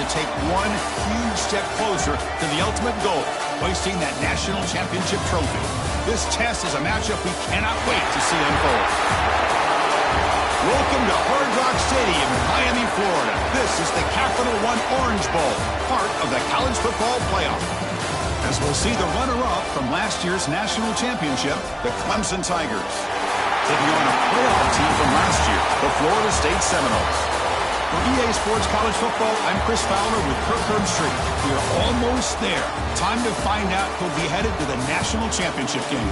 take one huge step closer to the ultimate goal, hoisting that national championship trophy. This test is a matchup we cannot wait to see unfold. Welcome to Hard Rock Stadium in Miami, Florida. This is the Capital One Orange Bowl, part of the college football playoff. As we'll see the runner-up from last year's national championship, the Clemson Tigers, taking on a playoff team from last year, the Florida State Seminoles. For EA Sports College Football, I'm Chris Fowler with Kirk Herbstreit. We are almost there. Time to find out who'll be headed to the national championship game.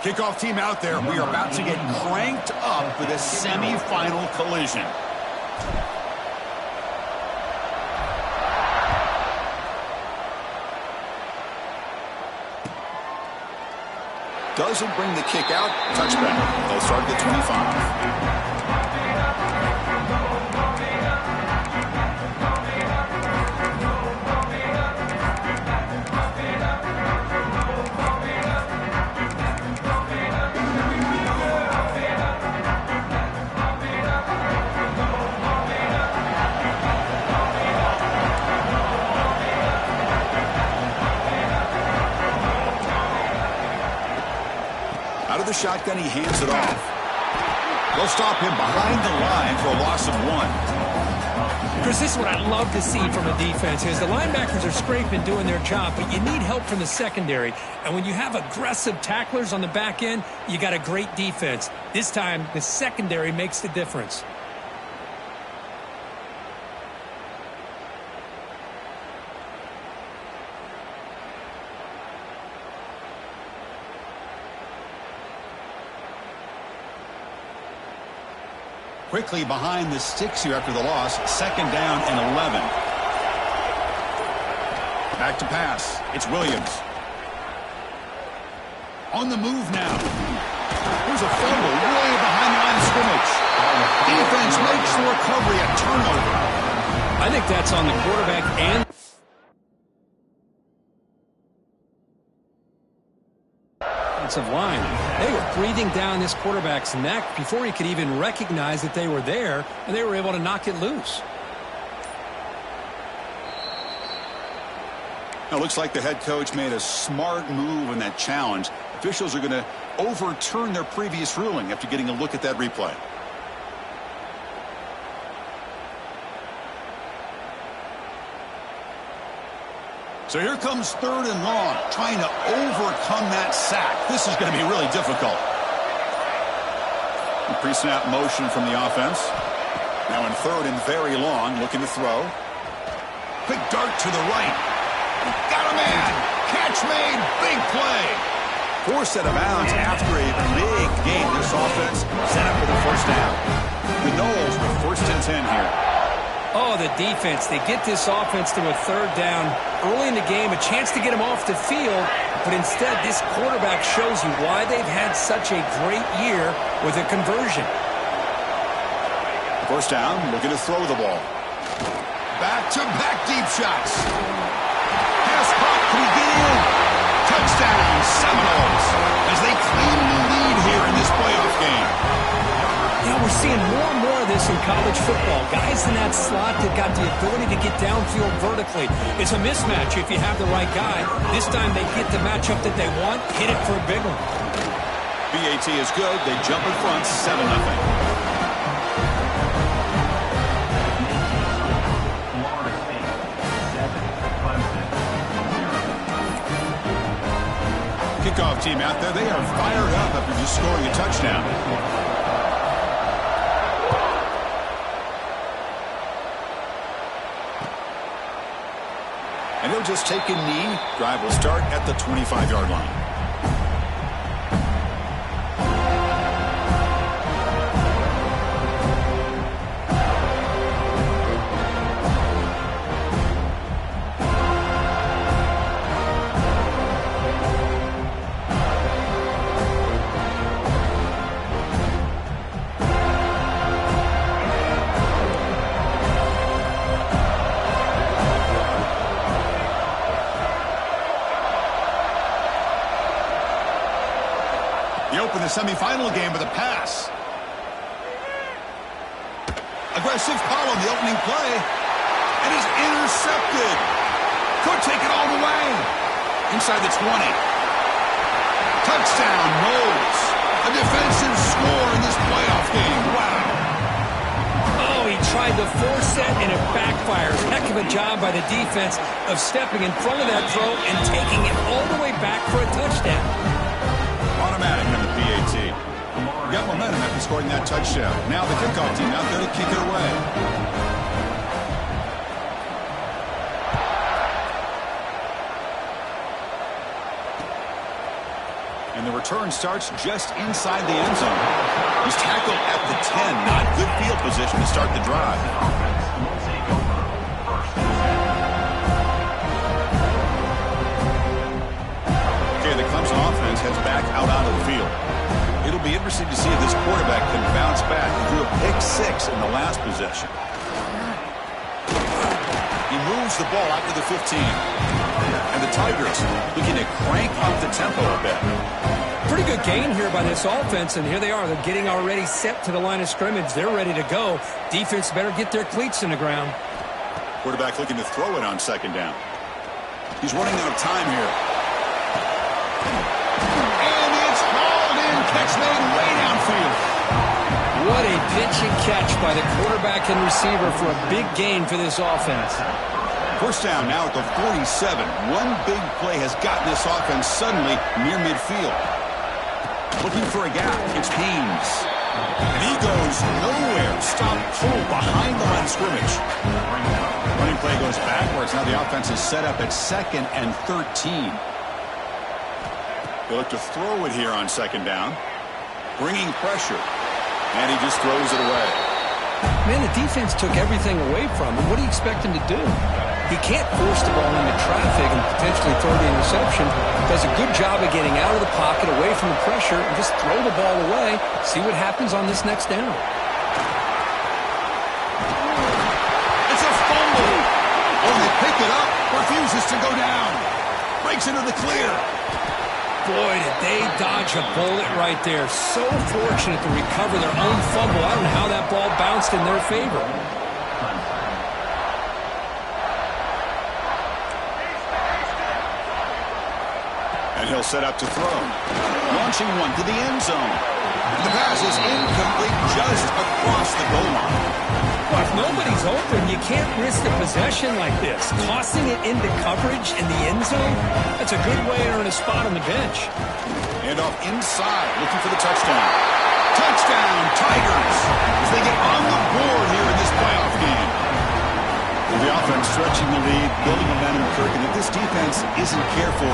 Kickoff team out there. We are about to get cranked up with a semifinal collision. Doesn't bring the kick out. Touchback. They'll start at the 25. The shotgun, he hands it off. They'll stop him behind the line for a loss of 1. Chris, this is what I love to see from a defense is the linebackers are scraping, doing their job, but you need help from the secondary. And when you have aggressive tacklers on the back end, you got a great defense. This time, the secondary makes the difference. Quickly behind the sticks here after the loss. 2nd down and 11. Back to pass. It's Williams. On the move now. There's a fumble way behind the line of scrimmage. Defense makes the recovery, a turnover. I think that's on the quarterback and offensive line. They were breathing down this quarterback's neck before he could even recognize that they were there, and they were able to knock it loose. Now, it looks like the head coach made a smart move in that challenge. Officials are going to overturn their previous ruling after getting a look at that replay. So here comes 3rd and long, trying to overcome that sack. This is going to be really difficult. Pre-snap motion from the offense. Now in 3rd and very long, looking to throw. Quick dart to the right. Got a man. Catch made. Big play. 4 set of bounds after a big game. This offense set up with a 1st down. The Noles with 1st and 10 here. Oh, the defense. They get this offense to a 3rd down early in the game, a chance to get them off the field, but instead this quarterback shows you why they've had such a great year with a conversion. 1st down, looking to throw the ball. Back-to-back deep shots. Pass caught, can he get in? Touchdown, Seminoles, as they claim the lead here in this playoff game. You know, we're seeing more and more of this in college football. Guys in that slot that got the ability to get downfield vertically. It's a mismatch if you have the right guy. This time they get the matchup that they want, hit it for a big one. BAT is good. They jump in front, 7-0. Kickoff team out there, they are fired up after just scoring a touchdown. And he'll just take a knee. Drive will start at the 25-yard line. semifinal game with a pass. Aggressive call on the opening play. And he's intercepted. Could take it all the way. Inside the 20. Touchdown, Knowles. A defensive score in this playoff game. Wow. Oh, he tried to force that, and it backfires. Heck of a job by the defense of stepping in front of that throw and taking it all the way back for a touchdown. Automatic on the PAT. Got momentum after scoring that touchdown. Now the kickoff team out there to kick it away. And the return starts just inside the end zone. He's tackled at the 10. Not good field position to start the drive. Okay, the Clemson offense heads back out onto the field. It'll be interesting to see if this quarterback can bounce back. He threw a pick-6 in the last possession. He moves the ball out to the 15. And the Tigers looking to crank up the tempo a bit. Pretty good gain here by this offense, and here they are. They're getting already set to the line of scrimmage. They're ready to go. Defense better get their cleats in the ground. Quarterback looking to throw it on second down. He's running out of time here. And it's hauled in. Catch made way downfield. What a pitch and catch by the quarterback and receiver for a big gain for this offense. First down now at the 47. One big play has gotten this offense suddenly near midfield. Looking for a gap. It's Haynes. And he goes nowhere. Stop pull behind the line of scrimmage. Running play goes backwards. Now the offense is set up at 2nd and 13. They look to throw it here on second down. Bringing pressure. And he just throws it away. Man, the defense took everything away from him. What do you expect him to do? He can't force the ball into traffic and potentially throw the interception. Does a good job of getting out of the pocket, away from the pressure, and just throw the ball away. See what happens on this next down. It's a fumble. Oh, they pick it up. Refuses to go down. Breaks into the clear. Boy, did they dodge a bullet right there. So fortunate to recover their own fumble. I don't know how that ball bounced in their favor. And he'll set up to throw. Launching one to the end zone. And the pass is incomplete just across the goal line. Well, if nobody's open, you can't risk a possession like this. Tossing it into coverage in the end zone, that's a good way to earn a spot on the bench. And off inside, looking for the touchdown. Touchdown, Tigers, as they get on the board here in this playoff game. With the offense stretching the lead, building momentum, Kirk, and if this defense isn't careful,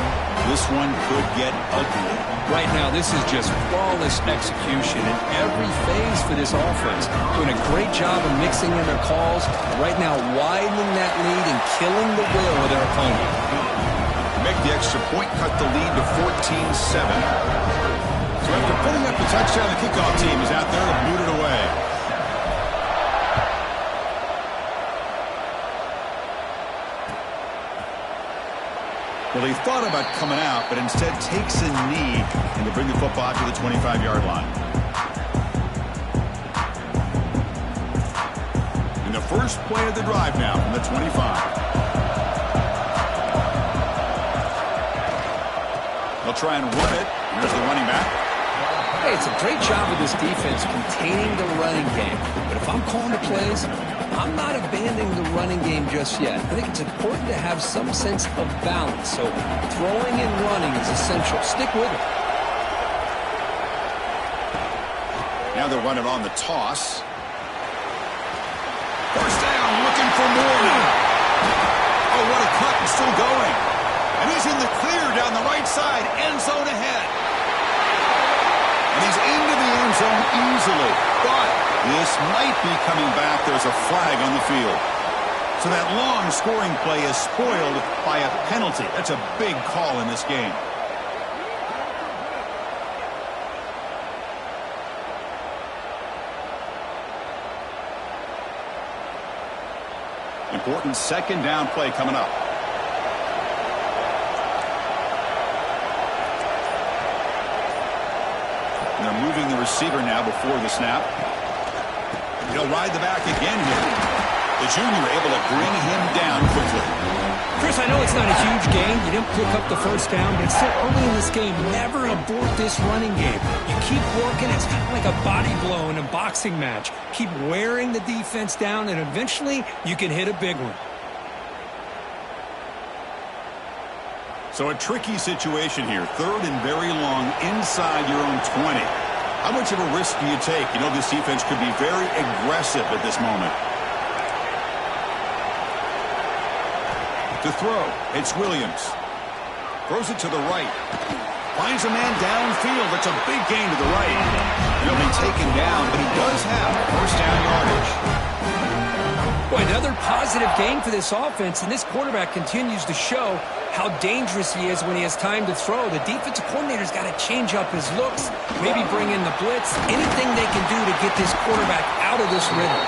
this one could get ugly. Right now, this is just flawless execution in every phase for this offense. Doing a great job of mixing in their calls. Right now, widening that lead and killing the will of their opponent. Make the extra point, cut the lead to 14-7. So after putting up the touchdown, the kickoff team is out there to boot it away. Well, he thought about coming out, but instead takes a knee and to bring the football to the 25-yard line. In the first play of the drive now from the 25. They'll try and run it. Here's the running back. Hey, it's a great job of this defense containing the running game. But if I'm calling the plays, I'm not abandoning the running game just yet. I think it's important to have some sense of balance. So throwing and running is essential. Stick with it. Now they're running on the toss. First down, looking for more now. Oh, what a cut, and still going. And he's in the clear down the right side, end zone ahead. And he's into the end zone easily. But this might be coming back. There's a flag on the field. So that long scoring play is spoiled by a penalty. That's a big call in this game. Important second down play coming up. And they're moving the receiver now before the snap. He'll ride the back again here. The junior able to bring him down quickly. Chris, I know it's not a huge gain. You didn't pick up the first down, but it's still early in this game. Never abort this running game. You keep working. It's kind of like a body blow in a boxing match. Keep wearing the defense down, and eventually you can hit a big one. So a tricky situation here. Third and very long inside your own 20. How much of a risk do you take? You know this defense could be very aggressive at this moment. To throw, it's Williams. Throws it to the right. Finds a man downfield. It's a big gain to the right. He'll be taken down, but he does have first down yardage. Boy, another positive gain for this offense, and this quarterback continues to show how dangerous he is when he has time to throw. The defensive coordinator's got to change up his looks, maybe bring in the blitz, anything they can do to get this quarterback out of this rhythm.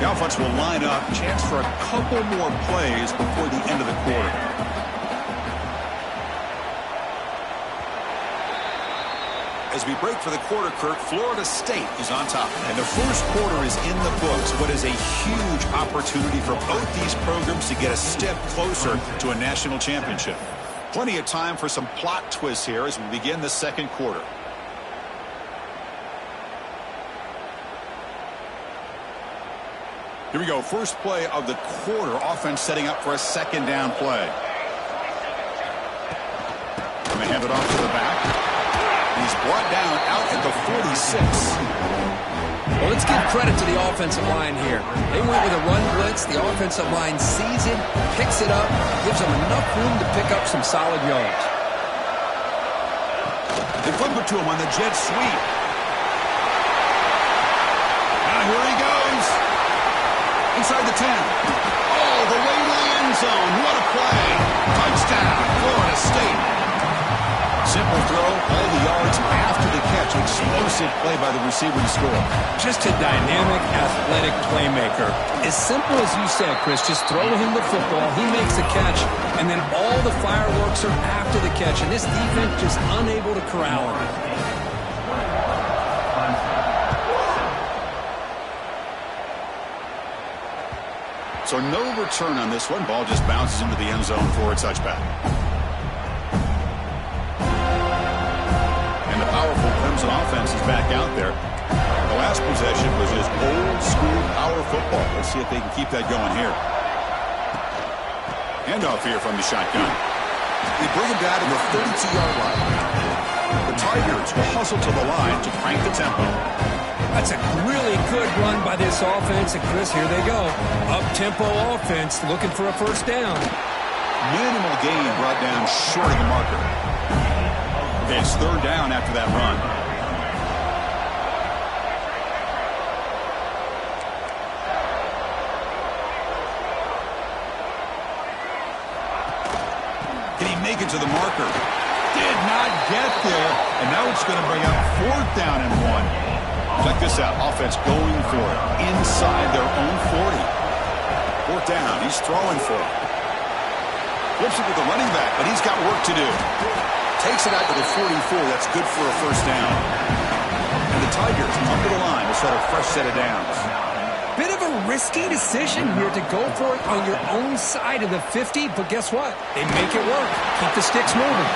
The offense will line up. Chance for a couple more plays before the end of the quarter. As we break for the quarter, Kurt, Florida State is on top. And the first quarter is in the books. What is a huge opportunity for both these programs to get a step closer to a national championship. Plenty of time for some plot twists here as we begin the second quarter. Here we go. First play of the quarter. Offense setting up for a second down play. And they hand it off to the back. He's brought down out at the 46. Well, let's give credit to the offensive line here. They went with a run blitz. The offensive line sees it, picks it up, gives them enough room to pick up some solid yards. They flip it to him on the jet sweep. Now here he goes. Inside the 10. All the way to the end zone. What a play. Touchdown, Florida State. Simple throw, all the yards after the catch. Explosive play by the receiver to score. Just a dynamic, athletic playmaker. As simple as you said, Chris, just throw him the football, he makes the catch, and then all the fireworks are after the catch, and this defense just unable to corral him. So no return on this one. Ball just bounces into the end zone for a touchback. Powerful Clemson offense is back out there. The last possession was just old school power football. Let's see if they can keep that going here. Handoff here from the shotgun. They bring him down to the 32-yard line. The Tigers will hustle to the line to crank the tempo. That's a really good run by this offense. And Chris, here they go. Up-tempo offense looking for a first down. Minimal gain brought down short of the marker. Okay, it's third down after that run. Can he make it to the marker? Did not get there. And now it's going to bring up fourth down and 1. Check this out. Offense going for it inside their own 40. Fourth down. He's throwing for it. Flips it to the running back, but he's got work to do. Takes it out to the 44. That's good for a first down. And the Tigers come to the line to set a fresh set of downs. Bit of a risky decision here to go for it on your own side of the 50, but guess what? They make it work. Keep the sticks moving.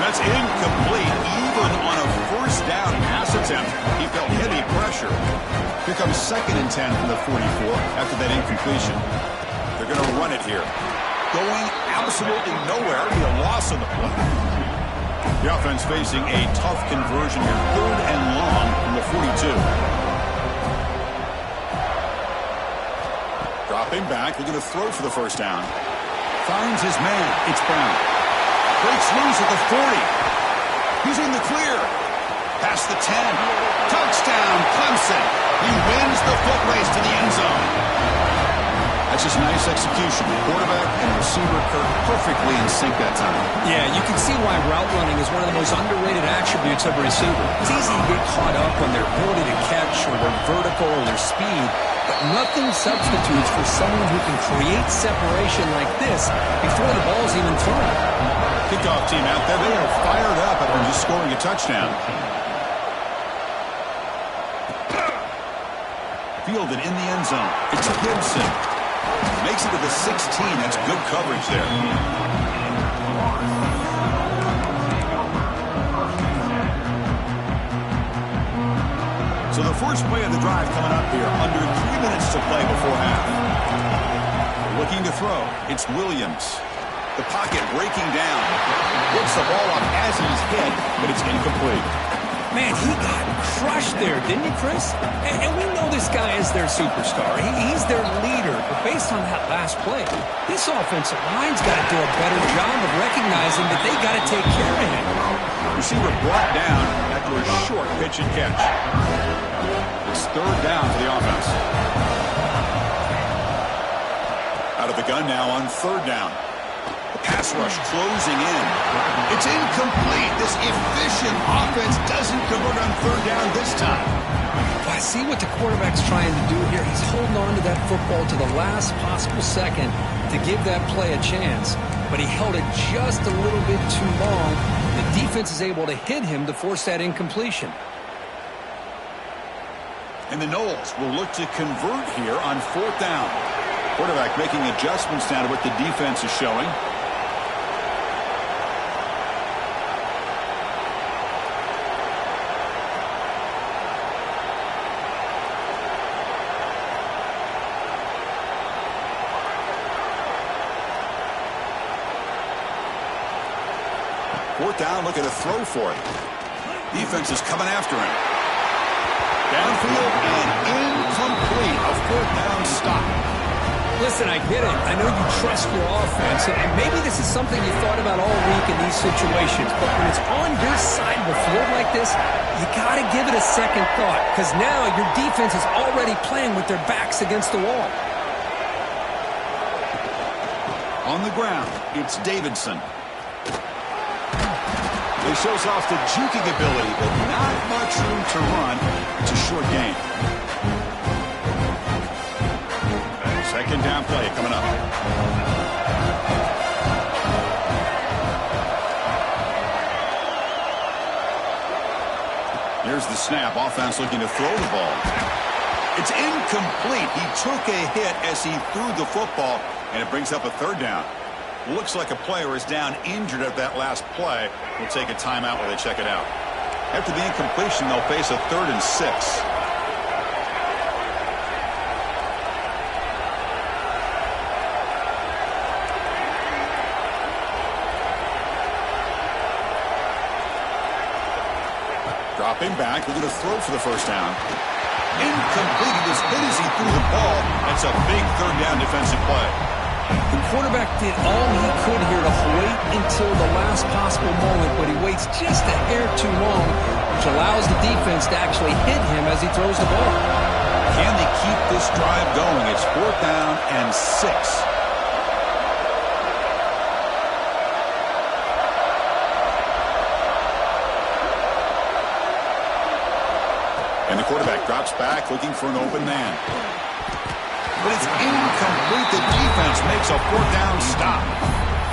That's incomplete. Even on a first down pass attempt, he felt heavy pressure. Here comes second and 10 from the 44 after that incompletion. They're going to run it here. Going absolutely nowhere. It'll be a loss on the play. The offense facing a tough conversion here. Third and long from the 42. Dropping back. They're going to throw for the first down. Finds his man. It's Brown. Breaks loose at the 40. He's in the clear. Past the 10. Touchdown, Clemson. He wins the foot race to the end zone. That's just nice execution. The quarterback and receiver Kirk perfectly in sync that time. Yeah, you can see why route running is one of the most underrated attributes of a receiver. It's easy to get caught up on their ability to catch or their vertical or their speed. but nothing substitutes for someone who can create separation like this before the ball's even thrown. Kickoff team out there, they are fired up after just scoring a touchdown. Fielded in the end zone. It's Gibson. Makes it to the 16. That's good coverage there. So the first play of the drive coming up here. Under 3 minutes to play before half. Looking to throw. It's Williams. The pocket breaking down. Gets the ball up as he's hit, but it's incomplete. Man, he got crushed there, didn't he, Chris? And we know this guy is their superstar. He's their leader. But based on that last play, this offensive line's got to do a better job of recognizing that they got to take care of him. Receiver brought down after a short pitch and catch. It's third down for the offense. Out of the gun now on third down. Pass rush closing in. It's incomplete. This efficient offense doesn't convert on third down this time. I see what the quarterback's trying to do here. He's holding on to that football to the last possible second to give that play a chance. But he held it just a little bit too long. The defense is able to hit him to force that incompletion. And the Knowles will look to convert here on fourth down. Quarterback making adjustments now to what the defense is showing. Fourth down, looking to throw for it. Defense is coming after him. Downfield and incomplete. A fourth down stop. Listen, I get it. I know you trust your offense, and maybe this is something you thought about all week in these situations, but when it's on your side of the field like this, you got to give it a second thought, because now your defense is already playing with their backs against the wall. On the ground, it's Davidson. He shows off the juking ability, but not much room to run. It's a short game. Second down play coming up. Here's the snap. Offense looking to throw the ball. It's incomplete. He took a hit as he threw the football, and it brings up a third down. Looks like a player is down injured at that last play. We'll take a timeout while they check it out. After the incompletion, they'll face a 3rd and 6. Dropping back, we're going to throw for the first down. Incomplete. He was hit as he threw the ball. That's a big third down defensive play. The quarterback did all he could here to wait until the last possible moment, but he waits just a hair too long, which allows the defense to actually hit him as he throws the ball. Can they keep this drive going? It's 4th down and 6. And the quarterback drops back looking for an open man. But it's incomplete. The defense makes a 4th down stop.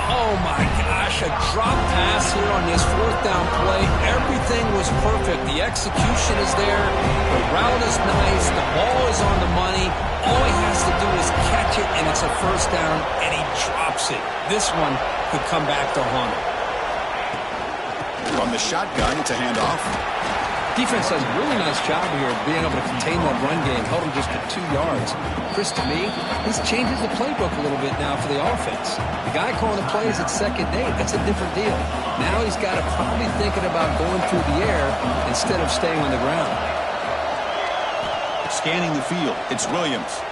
Oh, my gosh. A drop pass here on this 4th down play. Everything was perfect. The execution is there. The route is nice. The ball is on the money. All he has to do is catch it, and it's a first down, and he drops it. This one could come back to haunt him. From the shotgun, it's a handoff. Defense does a really nice job here of being able to contain that run game. Held him just to 2 yards. Chris, to me, this changes the playbook a little bit now for the offense. The guy calling the plays at 2nd and 8, that's a different deal. Now he's got to probably thinking about going through the air instead of staying on the ground. Scanning the field, it's Williams.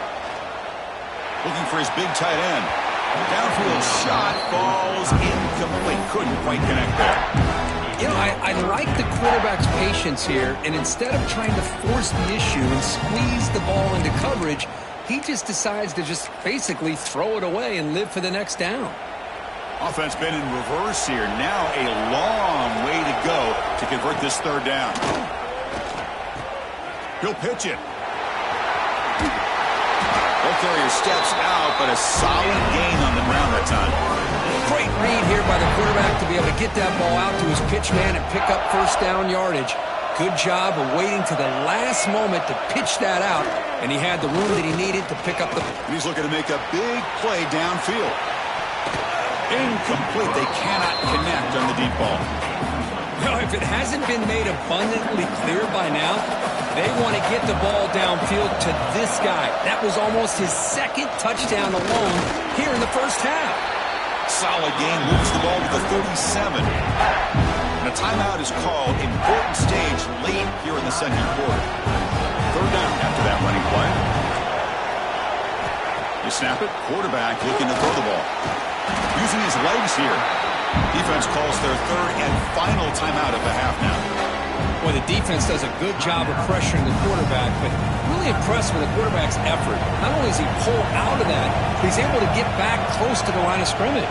Looking for his big tight end. Downfield shot falls incomplete. Couldn't quite connect there. You know, I like the quarterback's patience here, and instead of trying to force the issue and squeeze the ball into coverage, he just decides to just basically throw it away and live for the next down. Offense been in reverse here. Now a long way to go to convert this 3rd down. He'll pitch it. carrier steps out, but a solid gain on the ground that time. Great read here by the quarterback to be able to get that ball out to his pitch man and pick up first down yardage. Good job of waiting to the last moment to pitch that out, and he had the room that he needed to pick up the... He's looking to make a big play downfield. Incomplete. They cannot connect on the deep ball. Now, if it hasn't been made abundantly clear by now, they want to get the ball downfield to this guy. That was almost his second touchdown alone here in the first half. Solid game. Moves the ball to the 37. And a timeout is called. Important stage late here in the second quarter. Third down after that running play. You snap it. Quarterback looking to throw the ball. Using his legs here. Defense calls their third and final timeout of the half now. Well, the defense does a good job of pressuring the quarterback, but really impressed with the quarterback's effort. Not only does he pull out of that, but he's able to get back close to the line of scrimmage.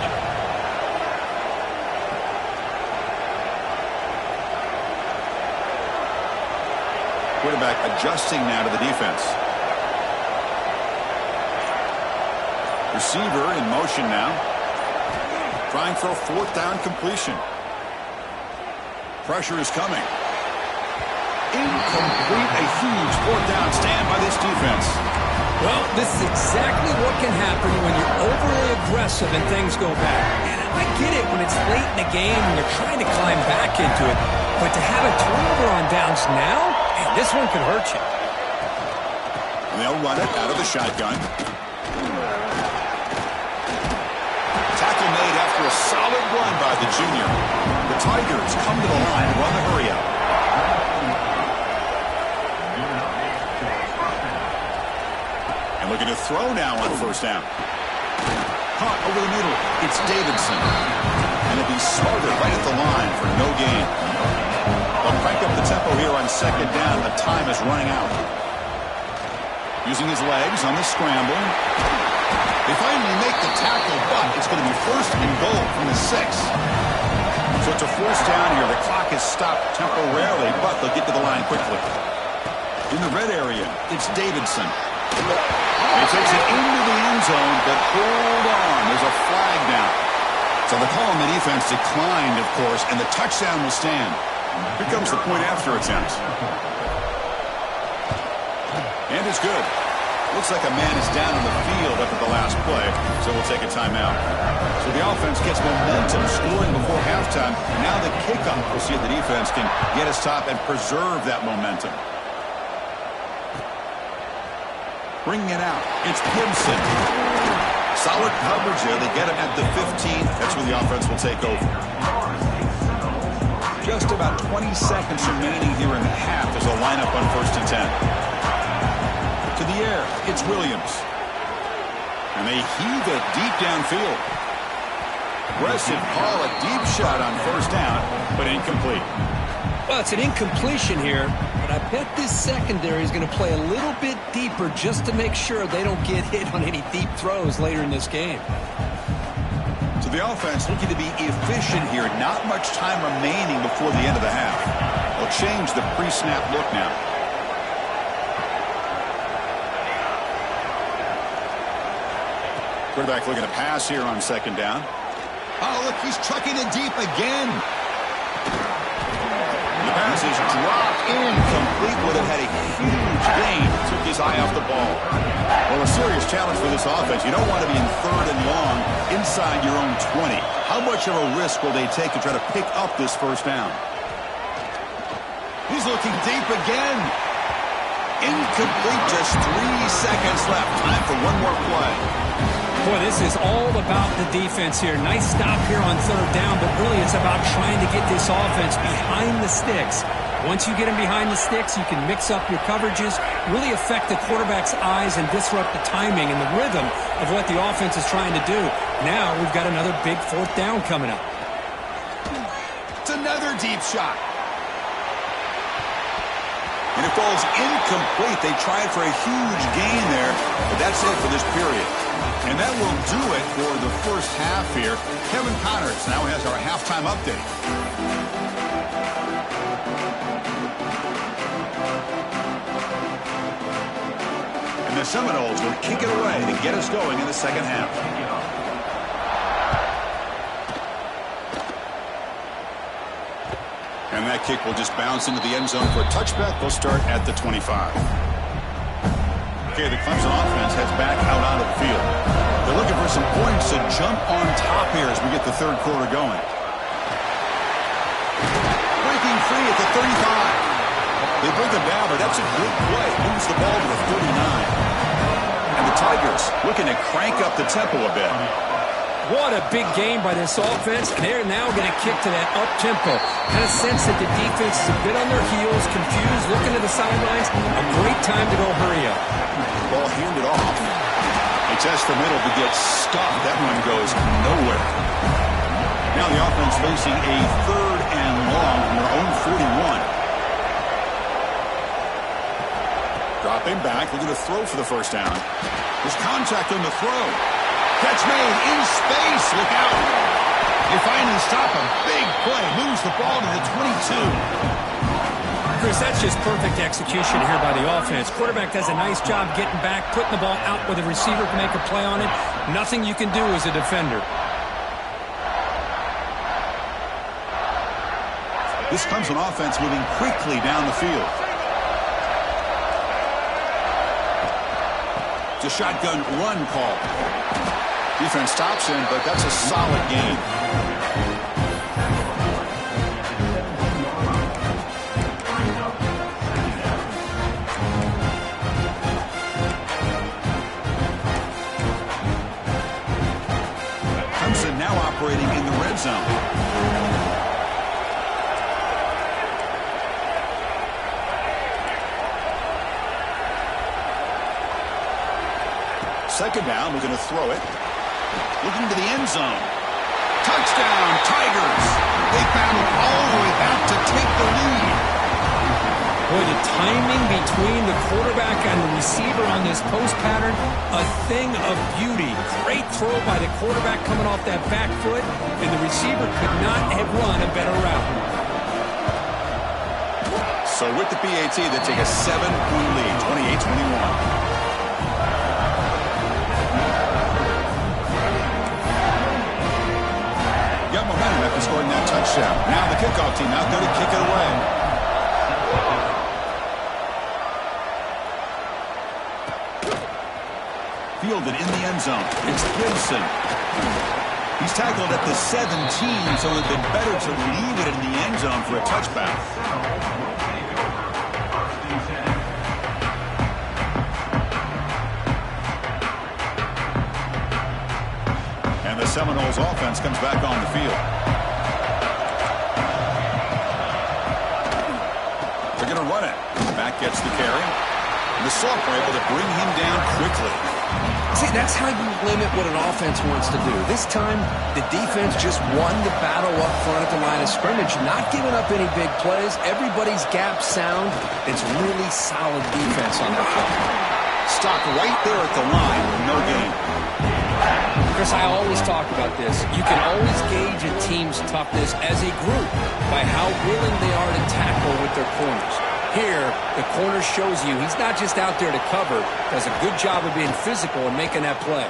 Quarterback adjusting now to the defense. Receiver in motion now. Trying for a fourth down completion. Pressure is coming. Incomplete. A huge fourth down stand by this defense. Well, this is exactly what can happen when you're overly aggressive and things go bad. And I get it when it's late in the game and you're trying to climb back into it. But to have a turnover on downs now, man, this one could hurt you. They'll run it out of the shotgun. Tackle made after a solid run by the junior. The Tigers come to the line, run the hurry up. And looking to throw now on first down. Caught over the middle. It's Davidson. And it'll be Smarter right at the line for no gain. They'll crank up the tempo here on second down. The time is running out. Using his legs on the scramble. They finally make the tackle, but it's going to be first and goal from the 6. So it's a force down here. The clock is stopped temporarily, but they'll get to the line quickly. In the red area, it's Davidson. He takes it into the end zone, but hold on. There's a flag down. So the call on the defense declined, of course, and the touchdown will stand. Here comes the point after attempt. And it's good. Looks like a man is down on the field after the last play, so we'll take a timeout. So the offense gets momentum, scoring before halftime. Now the kickoff. We'll see if the defense can get a stop and preserve that momentum. Bringing it out. It's Gibson. Solid coverage there. They get him at the 15. That's where the offense will take over. Just about 20 seconds remaining here in the half as a lineup on 1st and 10. To the air, it's Williams. And they heave it deep downfield. Aggressive call, a deep shot on first down, but incomplete. Well, it's an incompletion here, but I bet this secondary is going to play a little bit deeper just to make sure they don't get hit on any deep throws later in this game. So the offense looking to be efficient here. Not much time remaining before the end of the half. They'll change the pre-snap look now. Quarterback looking to pass here on second down. Oh, look, he's trucking it deep again. The pass is dropped incomplete. Would have had a huge gain. Took his eye off the ball. Well, a serious challenge for this offense. You don't want to be in third and long inside your own 20. How much of a risk will they take to try to pick up this first down? He's looking deep again. Incomplete. Just 3 seconds left. Time for one more play. Boy, this is all about the defense here. Nice stop here on third down, but really it's about trying to get this offense behind the sticks. Once you get them behind the sticks, you can mix up your coverages, really affect the quarterback's eyes and disrupt the timing and the rhythm of what the offense is trying to do. Now we've got another big fourth down coming up. It's another deep shot. And it falls incomplete. They tried for a huge gain there, but that's it for this period. And that will do it for the first half here. Kevin Connors now has our halftime update. And the Seminoles will kick it away to get us going in the second half. And that kick will just bounce into the end zone for a touchback. They'll start at the 25. Okay, the Clemson offense heads back out onto the field. They're looking for some points to jump on top here as we get the third quarter going. Breaking free at the 35. They bring them down, but that's a good play. Moves the ball to the 39. And the Tigers looking to crank up the tempo a bit. What a big game by this offense, and they're now going to kick to that up-tempo. Kind of sense that the defense is a bit on their heels, confused, looking to the sidelines. A great time to go hurry up. Ball handed off. They test the middle to get stuffed. That one goes nowhere. Now the offense facing a 3rd and long from their own 41. Dropping back, looking to throw for the first down. There's contact on the throw. Catch made in space. Look out. They finally stop a big play. Moves the ball to the 22. Chris, that's just perfect execution here by the offense. Quarterback does a nice job getting back, putting the ball out where the receiver can make a play on it. Nothing you can do as a defender. This Clemson offense moving quickly down the field. It's a shotgun run call. Defense stops him, but that's a solid gain. Clemson now operating in the red zone. Second down, we're going to throw it. Looking to the end zone. Touchdown, Tigers. They battle all the way back to take the lead. Boy, the timing between the quarterback and the receiver on this post pattern, a thing of beauty. Great throw by the quarterback coming off that back foot, and the receiver could not have run a better route. So with the PAT, they take a 7-point lead, 28-21. Got momentum after scoring that touchdown. Now the kickoff team out there to kick it away. Fielded in the end zone. It's Gibson. He's tackled at the 17, so it would have been better to leave it in the end zone for a touchback. The Seminoles offense comes back on the field. They're going to run it. Back gets the carry. And the Soft were able to bring him down quickly. See, that's how you limit what an offense wants to do. This time, the defense just won the battle up front at the line of scrimmage, not giving up any big plays. Everybody's gap sound. It's really solid defense on that play. Stopped right there at the line. No gain. Chris, I always talk about this. You can always gauge a team's toughness as a group by how willing they are to tackle with their corners. Here, the corner shows you he's not just out there to cover, does a good job of being physical and making that play.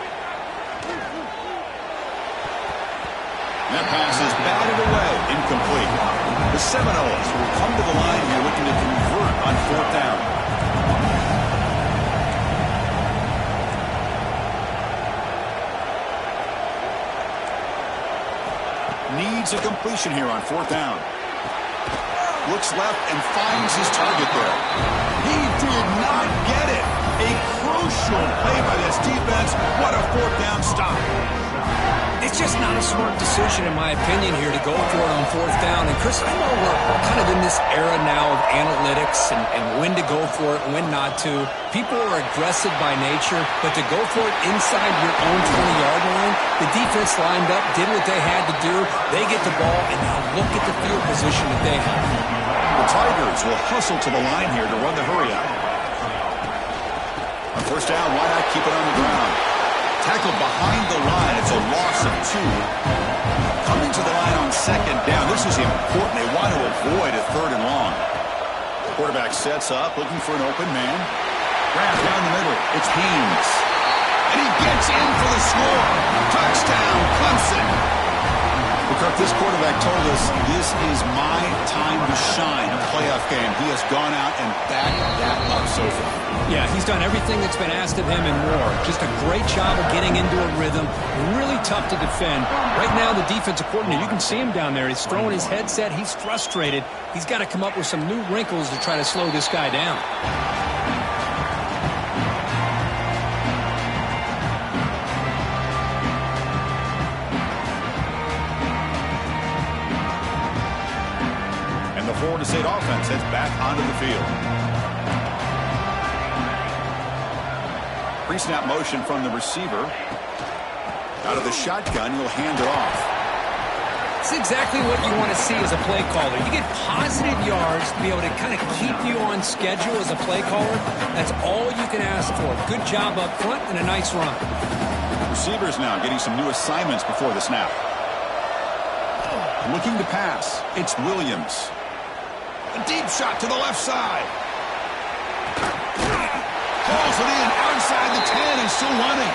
That pass is batted away, incomplete. The Seminoles will come to the line here looking to convert on 4th down. Needs a completion here on 4th down. Looks left and finds his target there. He did not get it. A crucial play by this defense. What a 4th down stop. It's just not a smart decision, in my opinion, here to go for it on 4th down. And, Chris, I know we're kind of in this era now of analytics and when to go for it and when not to. People are aggressive by nature, but to go for it inside your own 20-yard line, the defense lined up, did what they had to do. They get the ball, and now look at the field position that they have. The Tigers will hustle to the line here to run the hurry out. On 1st down, why not keep it on the ground? Tackled behind the line. It's a loss of 2. Coming to the line on 2nd down. This is important. They want to avoid a 3rd and long. Quarterback sets up, looking for an open man. Grab down the middle. It's Haynes. And he gets in for the score. Touchdown, Clemson. Because this quarterback told us this is my time to shine, a playoff game. He has gone out and backed that up so far. Yeah, he's done everything that's been asked of him and more. Just a great job of getting into a rhythm. Really tough to defend. Right now, the defensive coordinator, you can see him down there. He's throwing his headset. He's frustrated. He's got to come up with some new wrinkles to try to slow this guy down. Florida State offense heads back onto the field. Pre-snap motion from the receiver. Out of the shotgun, he'll hand it off. It's exactly what you want to see as a play caller. You get positive yards to be able to kind of keep you on schedule as a play caller. That's all you can ask for. Good job up front and a nice run. Receivers now getting some new assignments before the snap. Looking to pass. It's Williams. A deep shot to the left side. Calls it in outside the 10 and still running.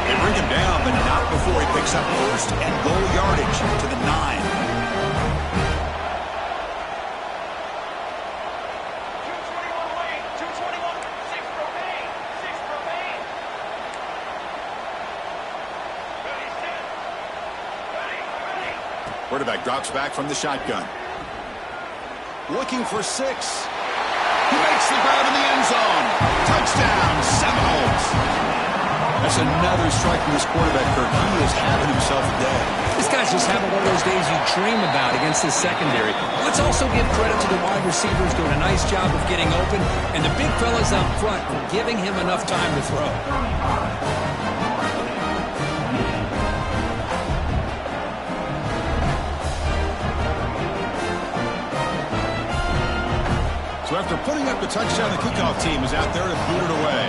They bring him down, but not before he picks up first and goal yardage to the 9. 221, 6 remain. Ready. Quarterback drops back from the shotgun. Looking for 6. He makes the grab in the end zone. Touchdown, Seminoles. That's another strike from this quarterback, Kirk. He is having himself a day. This guy's just having one of those days you dream about against this secondary. Let's also give credit to the wide receivers doing a nice job of getting open, and the big fellas up front for giving him enough time to throw. So after putting up the touchdown, the kickoff team is out there to boot it away.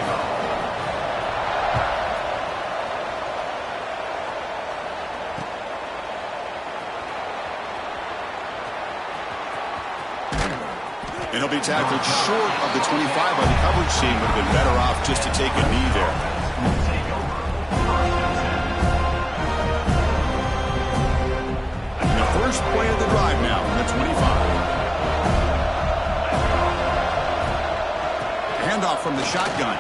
And he'll be tackled short of the 25 by the coverage team. Would have been better off just to take a knee there. And the first play of the drive now from the 25. Handoff from the shotgun.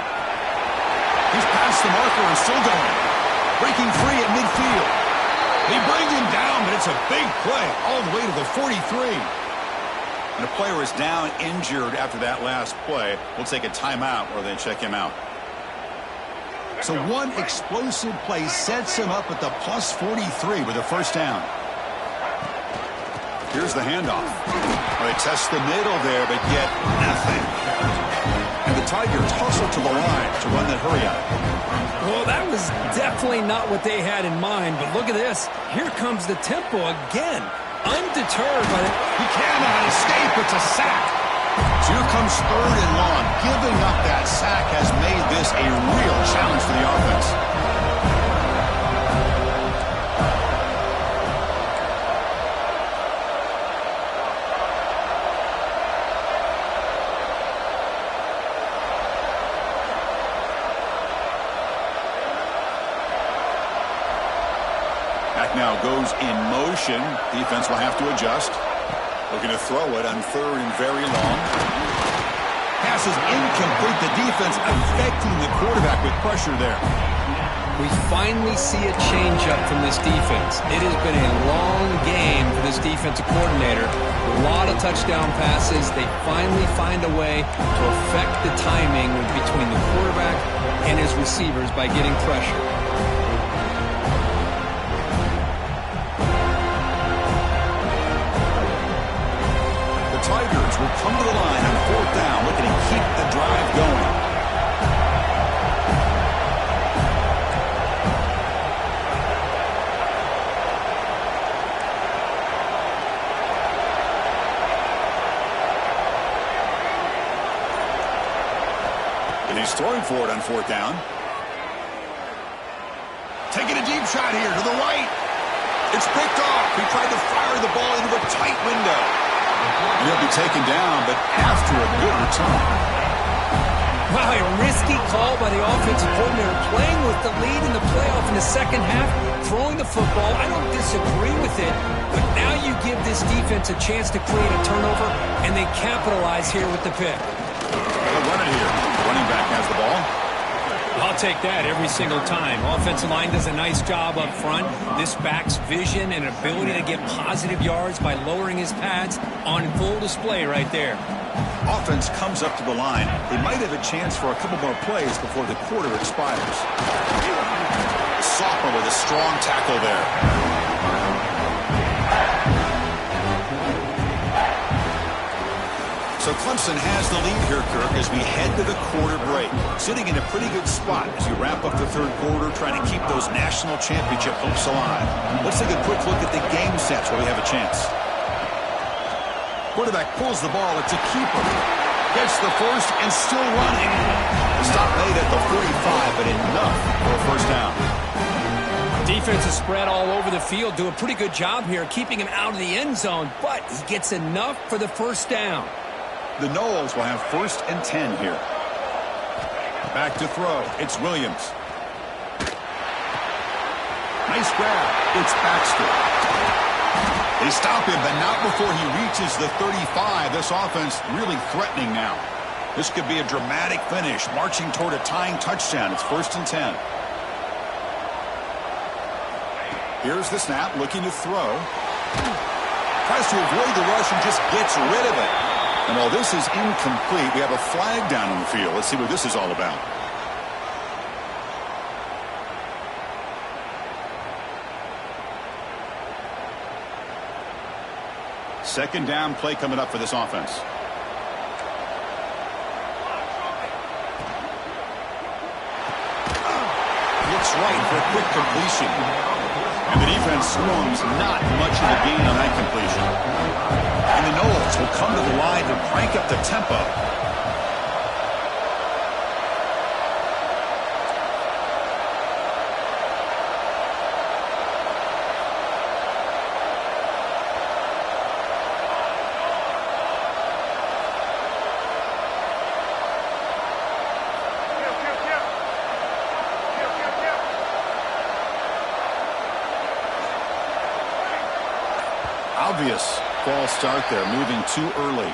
He's past the marker and still going. Breaking free at midfield. They bring him down, but it's a big play all the way to the 43. And a player is down injured after that last play. We'll take a timeout or they check him out. So one explosive play sets him up at the plus 43 with a first down. Here's the handoff. Well, they test the middle there, but get nothing. And the Tigers hustle to the line to run that hurry up. Well, that was definitely not what they had in mind, but look at this. Here comes the tempo again. Undeterred by the... He cannot escape. It's a sack. So here comes 3rd and long. Giving up that sack has made this a real challenge for the offense. Now goes in motion. Defense will have to adjust. Looking to throw it on 3rd and very long. Pass is incomplete. The defense affecting the quarterback with pressure there. We finally see a change-up from this defense. It has been a long game for this defensive coordinator. A lot of touchdown passes. They finally find a way to affect the timing between the quarterback and his receivers by getting pressure. Tigers will come to the line on 4th down, looking to keep the drive going. And he's throwing for it on 4th down. Taking a deep shot here to the right. It's picked off. He tried to fire the ball into a tight window. And he'll be taken down, but after a good return. Wow, a risky call by the offensive coordinator, playing with the lead in the playoff in the second half, throwing the football. I don't disagree with it, but now you give this defense a chance to create a turnover, and they capitalize here with the pick. They'll run it here. Running back has the ball. I'll take that every single time. Offensive line does a nice job up front. This back's vision and ability to get positive yards by lowering his pads on full display right there. Offense comes up to the line. They might have a chance for a couple more plays before the quarter expires. Sophomore with a strong tackle there. So Clemson has the lead here, Kirk, as we head to the quarter break. Sitting in a pretty good spot as you wrap up the third quarter, trying to keep those national championship hopes alive. Let's take a quick look at the game sets where we have a chance. Quarterback pulls the ball. It's a keeper. Gets the first and still running. The stop made at the 45, but enough for a first down. Defense is spread all over the field. Do a pretty good job here keeping him out of the end zone, but he gets enough for the first down. The Noles will have 1st and 10 here. Back to throw. It's Williams. Nice grab. It's Baxter. They stop him, but not before he reaches the 35. This offense really threatening now. This could be a dramatic finish, marching toward a tying touchdown. It's 1st and 10. Here's the snap, looking to throw. Tries to avoid the rush and just gets rid of it. And while this is incomplete, we have a flag down on the field. Let's see what this is all about. Second down play coming up for this offense. Looks right for a quick completion. And the defense swarms not much of a gain on that completion. And the Noles will come to the line to crank up the tempo. Obvious false start there, moving too early.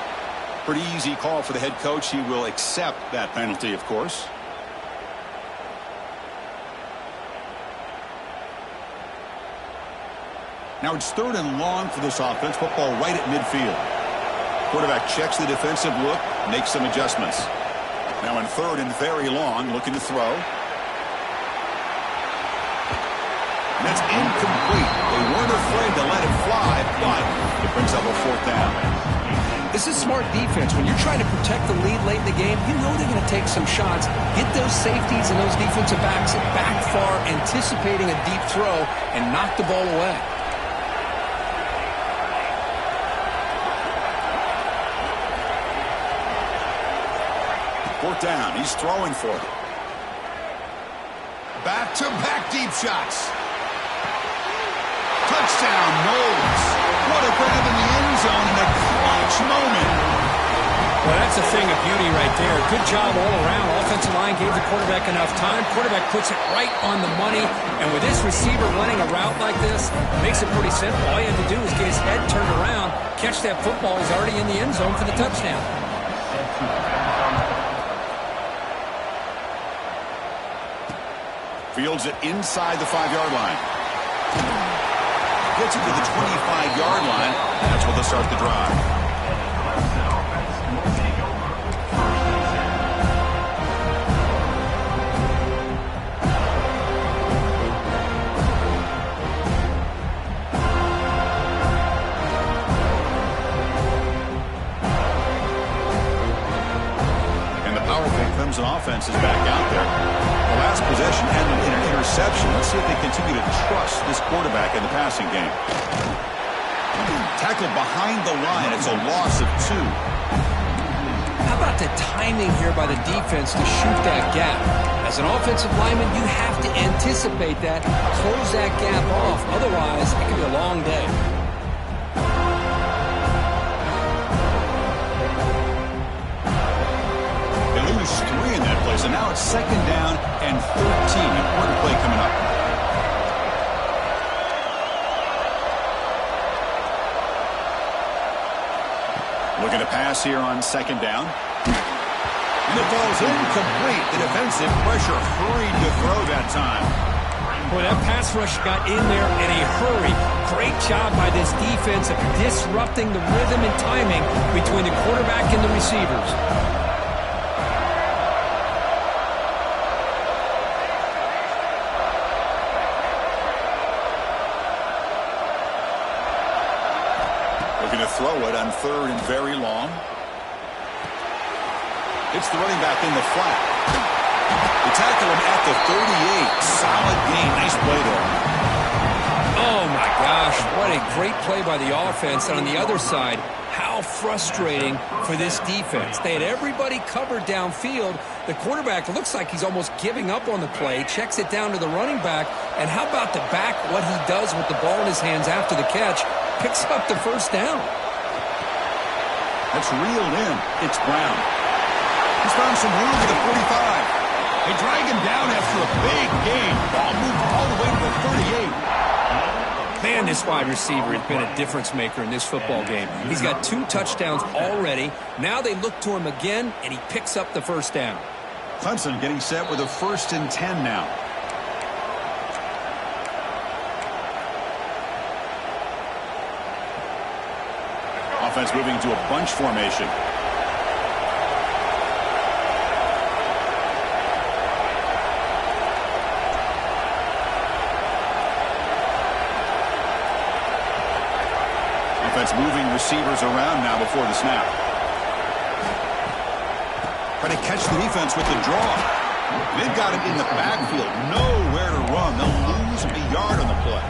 Pretty easy call for the head coach. He will accept that penalty, of course. Now it's 3rd and long for this offense. Football right at midfield. Quarterback checks the defensive look, makes some adjustments. Now in 3rd and very long, looking to throw. And that's incomplete. They weren't afraid to let it fly, but it brings up a 4th down. This is smart defense. When you're trying to protect the lead late in the game, you know they're going to take some shots. Get those safeties and those defensive backs back far, anticipating a deep throw, and knock the ball away. Fourth down. He's throwing for it. Back-to-back deep shots. Touchdown, Noles. What a grab in the end zone in a clutch moment. Well, that's a thing of beauty right there. Good job all around. Offensive line gave the quarterback enough time. Quarterback puts it right on the money. And with this receiver running a route like this, it makes it pretty simple. All you have to do is get his head turned around, catch that football. He's already in the end zone for the touchdown. Fields it inside the 5-yard line. Gets it to the 25-yard line. That's where they'll start the drive. And the powerful Clemson offense is back out there. The last possession ended in an interception. Let's see if they continue to trust this quarterback in the passing game. Tackled behind the line. It's a loss of 2. How about the timing here by the defense to shoot that gap? As an offensive lineman, you have to anticipate that, close that gap off. Otherwise, it could be a long day. They lose 3 in that now it's 2nd down and 13. Important play coming up. Looking to pass here on 2nd down. And it falls incomplete. The defensive pressure hurried to throw that time. Boy, that pass rush got in there in a hurry. Great job by this defense of disrupting the rhythm and timing between the quarterback and the receivers. Looking to throw it on 3rd and very long. It's the running back in the flat. They tackle him at the 38. Solid gain. Nice play there. Oh, my gosh. What a great play by the offense. And on the other side, how frustrating for this defense. They had everybody covered downfield. The quarterback looks like he's almost giving up on the play. Checks it down to the running back. And how about the back, what he does with the ball in his hands after the catch? Picks up the 1st down. That's reeled in. It's Brown. He's found some room at the 45. They drag him down after a big gain. Ball moved all the way to the 38. Man, this wide receiver has been a difference maker in this football game. He's got 2 touchdowns already. Now they look to him again, and he picks up the 1st down. Clemson getting set with a 1st and 10 now. Offense moving to a bunch formation. Offense moving receivers around now before the snap. Trying to catch the defense with the draw. They've got him in the backfield. Nowhere to run. They'll lose a yard on the play.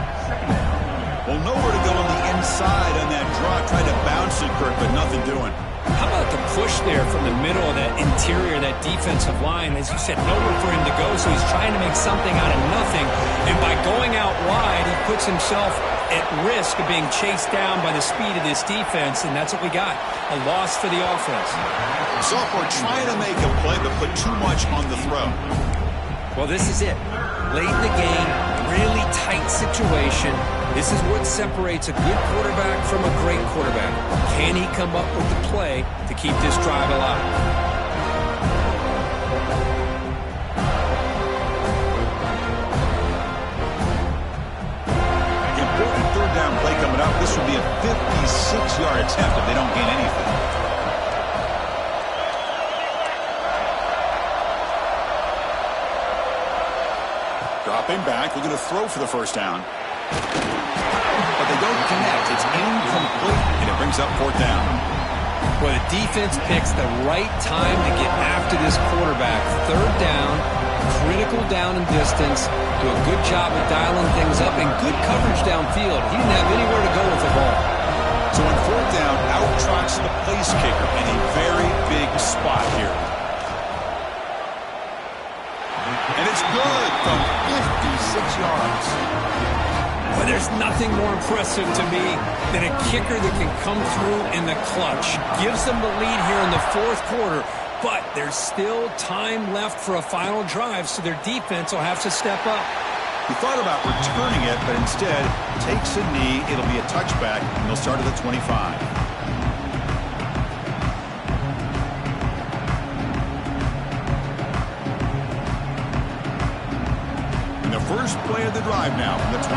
Well, nowhere to go on the inside on that draw. Tried to bounce it, Kirk, but nothing doing. How about the push there from the middle of that interior, that defensive line? As you said, nowhere for him to go, so he's trying to make something out of nothing. And by going out wide, he puts himself at risk of being chased down by the speed of this defense, and that's what we got, a loss for the offense. Sophomore trying to make a play, but put too much on the throw. Well, this is it. Late in the game, really tight situation. This is what separates a good quarterback from a great quarterback. Can he come up with the play to keep this drive alive? Important 3rd down play coming up. This would be a 56-yard attempt if they don't gain anything. Dropping back, looking to throw for the 1st down. But they don't connect. It's incomplete, and it brings up 4th down. Well, the defense picks the right time to get after this quarterback. 3rd down, critical down and distance. Do a good job of dialing things up and good coverage downfield. He didn't have anywhere to go with the ball. So on 4th down, out trots the place kicker in a very big spot here. And it's good from 56 yards. Well, there's nothing more impressive to me than a kicker that can come through in the clutch. Gives them the lead here in the 4th quarter, but there's still time left for a final drive, so their defense will have to step up. He thought about returning it, but instead takes a knee. It'll be a touchback, and they'll start at the 25. First play of the drive now from the 25.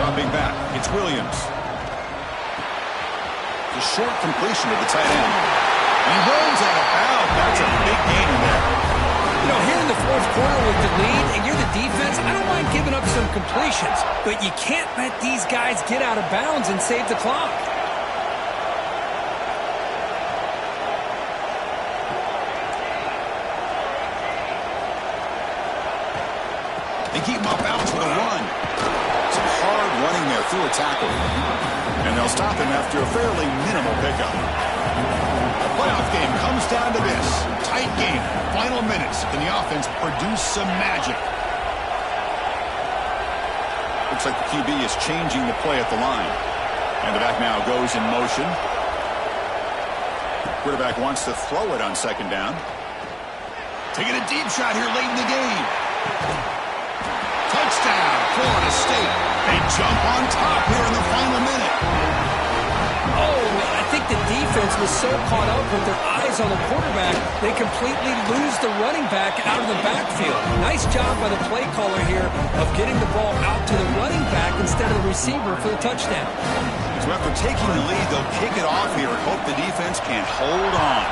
Dropping back, it's Williams. The short completion to the tight end. And he rolls out of bounds. That's a big gain in there. You know, here in the 4th quarter with the lead, and you're the defense, I don't mind giving up some completions, but you can't let these guys get out of bounds and save the clock. They keep him off balance with a run. Some hard running there through a tackle. And they'll stop him after a fairly minimal pickup. The playoff game comes down to this. Tight game. Final minutes. Can the offense produce some magic? Looks like the QB is changing the play at the line. And the back now goes in motion. Quarterback wants to throw it on second down. Taking a deep shot here late in the game. Touchdown, Florida State. They jump on top here in the final minute. Oh, I think the defense was so caught up with their eyes on the quarterback, they completely lose the running back out of the backfield. Nice job by the play caller here of getting the ball out to the running back instead of the receiver for the touchdown. So after taking the lead, they'll kick it off here and hope the defense can hold on.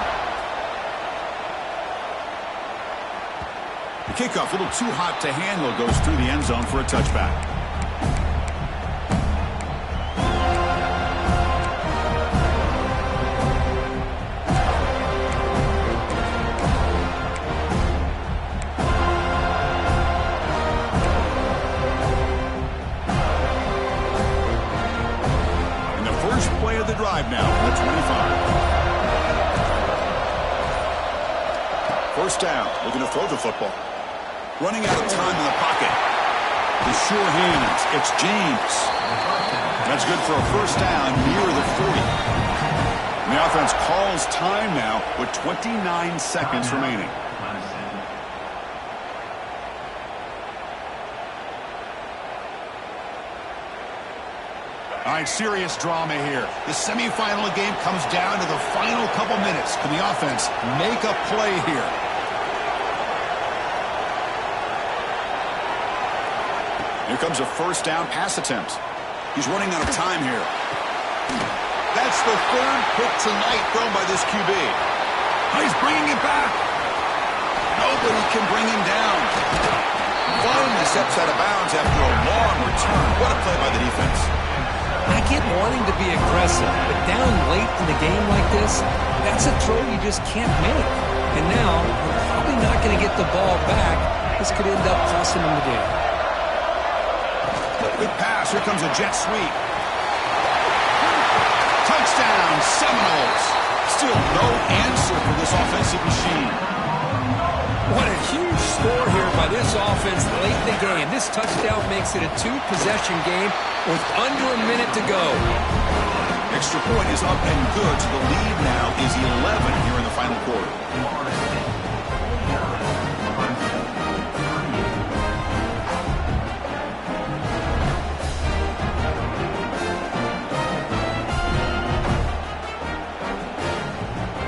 The kickoff, a little too hot to handle, goes through the end zone for a touchback. And the first play of the drive now from the 25. First down, looking to throw the football. Running out of time in the pocket. The sure hands. It's James. That's good for a first down near the 40. And the offense calls time now with 29 seconds remaining. All right, serious drama here. The semifinal game comes down to the final couple minutes. Can the offense make a play here? Here comes a first down pass attempt. He's running out of time here. That's the third pick tonight thrown by this QB. Oh, he's bringing it back. Nobody can bring him down. Finally steps out of bounds after a long return. What a play by the defense. I get wanting to be aggressive, but down late in the game like this, that's a throw you just can't make. And now, we're probably not going to get the ball back. This could end up costing them the game. Good pass. Here comes a jet sweep. Touchdown, Seminoles. Still no answer for this offensive machine. What a huge score here by this offense late in the game. This touchdown makes it a two-possession game with under a minute to go. Extra point is up and good, so the lead now is 11 here in the final quarter.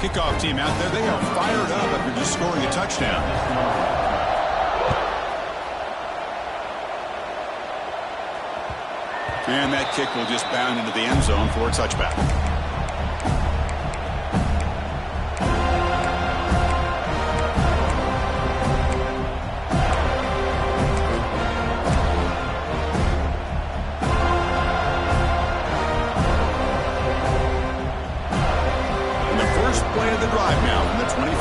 Kickoff team out there, they are fired up after just scoring a touchdown. And that kick will just bound into the end zone for a touchback. Play of the drive now from the 25.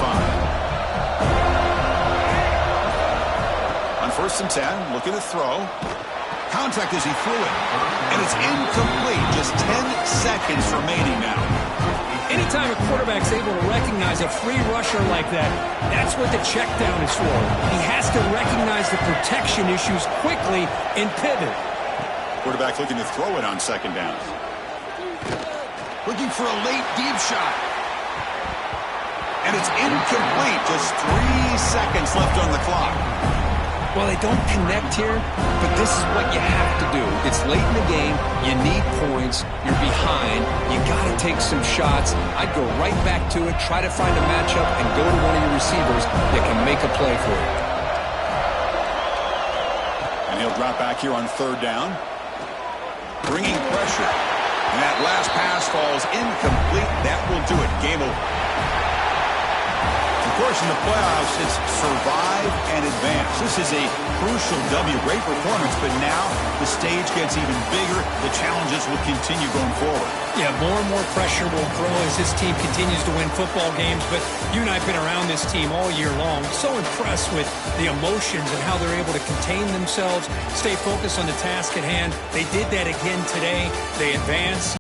On first and 10, looking to throw. Contact as he threw it. And it's incomplete. Just 10 seconds remaining now. Anytime a quarterback's able to recognize a free rusher like that, that's what the check down is for. He has to recognize the protection issues quickly and pivot. Quarterback looking to throw it on second down. Looking for a late deep shot. And it's incomplete. Just 3 seconds left on the clock. Well, they don't connect here, but this is what you have to do. It's late in the game. You need points. You're behind. You got to take some shots. I'd go right back to it, try to find a matchup, and go to one of your receivers that can make a play for you. And he'll drop back here on third down. Bringing pressure. And that last pass falls incomplete. That will do it. Game over. Of course, in the playoffs, it's survive and advance. This is a crucial W. Great performance, but now the stage gets even bigger. The challenges will continue going forward. Yeah, more and more pressure will grow as this team continues to win football games. But you and I have been around this team all year long. So impressed with the emotions and how they're able to contain themselves, stay focused on the task at hand. They did that again today. They advance.